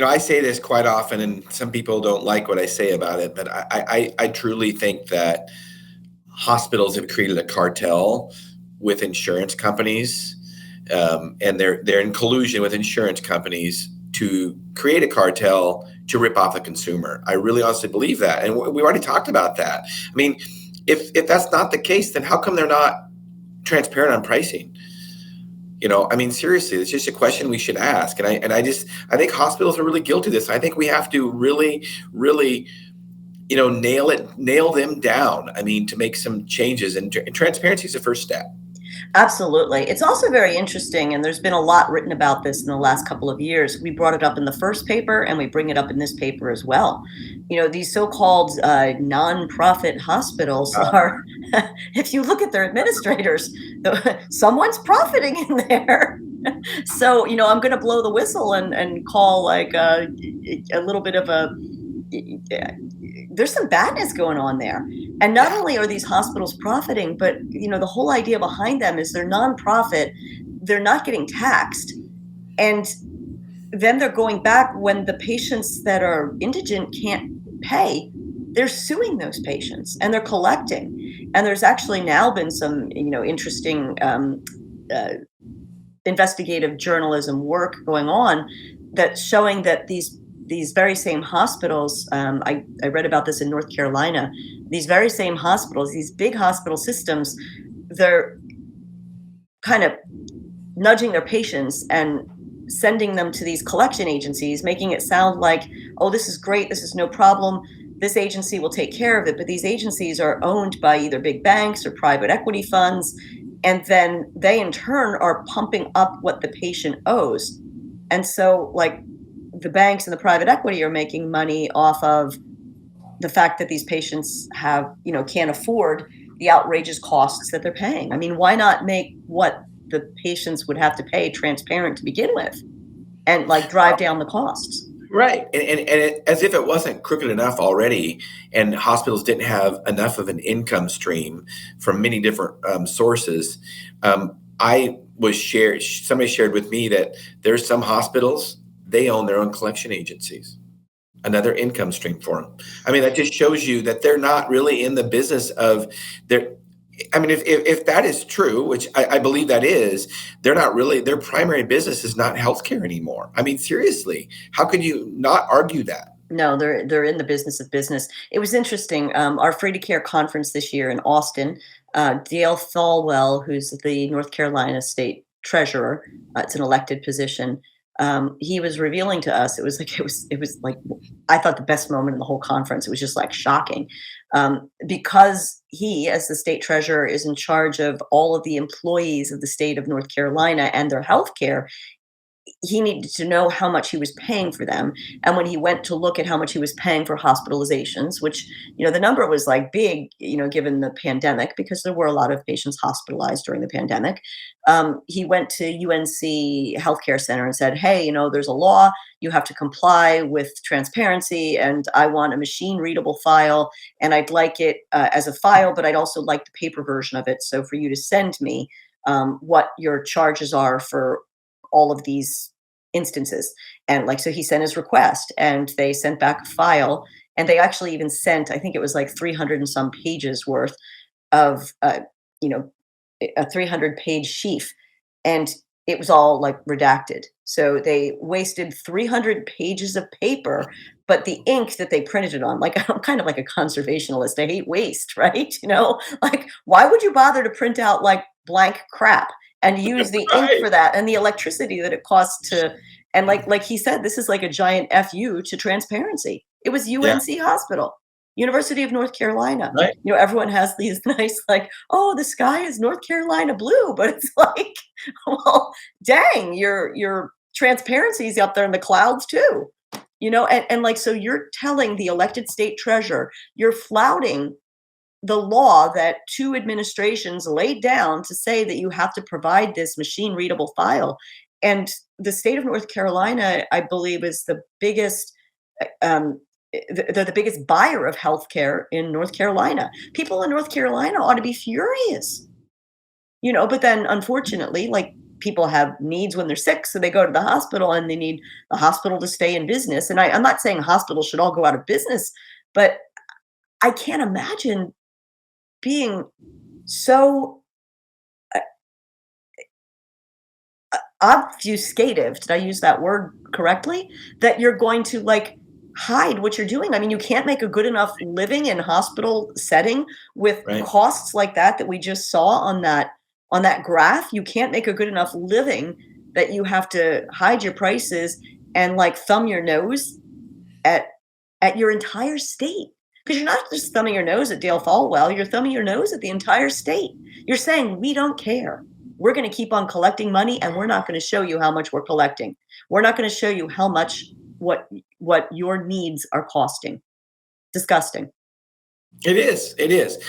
I say this quite often, and some people don't like what I say about it, but I truly think that hospitals have created a cartel with insurance companies, and they're in collusion with insurance companies to create a cartel to rip off the consumer. I really honestly believe that, and we already talked about that. I mean, if that's not the case, then how come they're not transparent on pricing? I mean, seriously, it's just a question we should ask. And I think hospitals are really guilty of this. I think we have to really, really, nail them down. I mean, to make some changes, and transparency is the first step. Absolutely. It's also very interesting, and there's been a lot written about this in the last couple of years. We brought it up in the first paper, and we bring it up in this paper as well. These so-called nonprofit hospitals are, if you look at their administrators, someone's profiting in there. So, I'm going to blow the whistle and call like a little bit of a, there's some badness going on there. And not only are these hospitals profiting, but the whole idea behind them is they're nonprofit, they're not getting taxed, and then they're going back when the patients that are indigent can't pay. They're suing those patients and they're collecting. And there's actually now been some interesting investigative journalism work going on that's showing that these very same hospitals, I read about this in North Carolina, these very same hospitals, these big hospital systems, they're kind of nudging their patients and sending them to these collection agencies, making it sound like, oh, this is great, this is no problem, this agency will take care of it. But these agencies are owned by either big banks or private equity funds, and then they in turn are pumping up what the patient owes. And so, like, the banks and the private equity are making money off of the fact that these patients can't afford the outrageous costs that they're paying. I mean, why not make what the patients would have to pay transparent to begin with, and drive down the costs? Right. And as if it wasn't crooked enough already, and hospitals didn't have enough of an income stream from many different sources. Somebody shared with me that there's some hospitals, they own their own collection agencies, another income stream for them. I mean, that just shows you that they're not really in the business of if that is true, which I believe that is, they're not really, their primary business is not healthcare anymore. I mean, seriously, how could you not argue that? No, they're in the business of business. It was interesting. Our Free to Care conference this year in Austin, Dale Falwell, who's the North Carolina state treasurer, it's an elected position. He was revealing to us, it was like, I thought the best moment in the whole conference. It was just like shocking, because he, as the state treasurer, is in charge of all of the employees of the state of North Carolina and their health care. He needed to know how much he was paying for them. And when he went to look at how much he was paying for hospitalizations, which, the number was like big, given the pandemic, because there were a lot of patients hospitalized during the pandemic. He went to UNC Healthcare Center and said, hey, there's a law, you have to comply with transparency, and I want a machine readable file, and I'd like it as a file, but I'd also like the paper version of it. So for you to send me what your charges are for all of these instances. And so he sent his request, and they sent back a file, and they actually even sent, I think it was like 300 and some pages worth of, a 300-page sheaf, and it was all redacted. So they wasted 300 pages of paper, but the ink that they printed it on, I'm kind of like a conservationalist. I hate waste, right? Why would you bother to print out blank crap and use the ink for that, and the electricity that it costs to, and like he said, this is like a giant FU to transparency. It was UNC Hospital, University of North Carolina. Right. Everyone has these nice, oh, the sky is North Carolina blue, but it's well, dang, your transparency is up there in the clouds too. So you're telling the elected state treasurer, you're flouting the law that two administrations laid down to say that you have to provide this machine readable file. And the state of North Carolina, I believe, is the biggest, they're the biggest buyer of healthcare in North Carolina. People in North Carolina ought to be furious, but then unfortunately, people have needs when they're sick, so they go to the hospital and they need the hospital to stay in business. And I'm not saying hospitals should all go out of business, but I can't imagine being so obfuscative, did I use that word correctly? That you're going to, like, hide what you're doing. I mean, you can't make a good enough living in hospital setting with Right. costs like that we just saw on that graph. You can't make a good enough living that you have to hide your prices and, like, thumb your nose at your entire state. Because 'Cause you're not just thumbing your nose at Dale Folwell, you're thumbing your nose at the entire state. You're saying, "We don't care. We're gonna keep on collecting money, and we're not gonna show you how much we're collecting. We're not gonna show you how much what your needs are costing." Disgusting. It is. It is.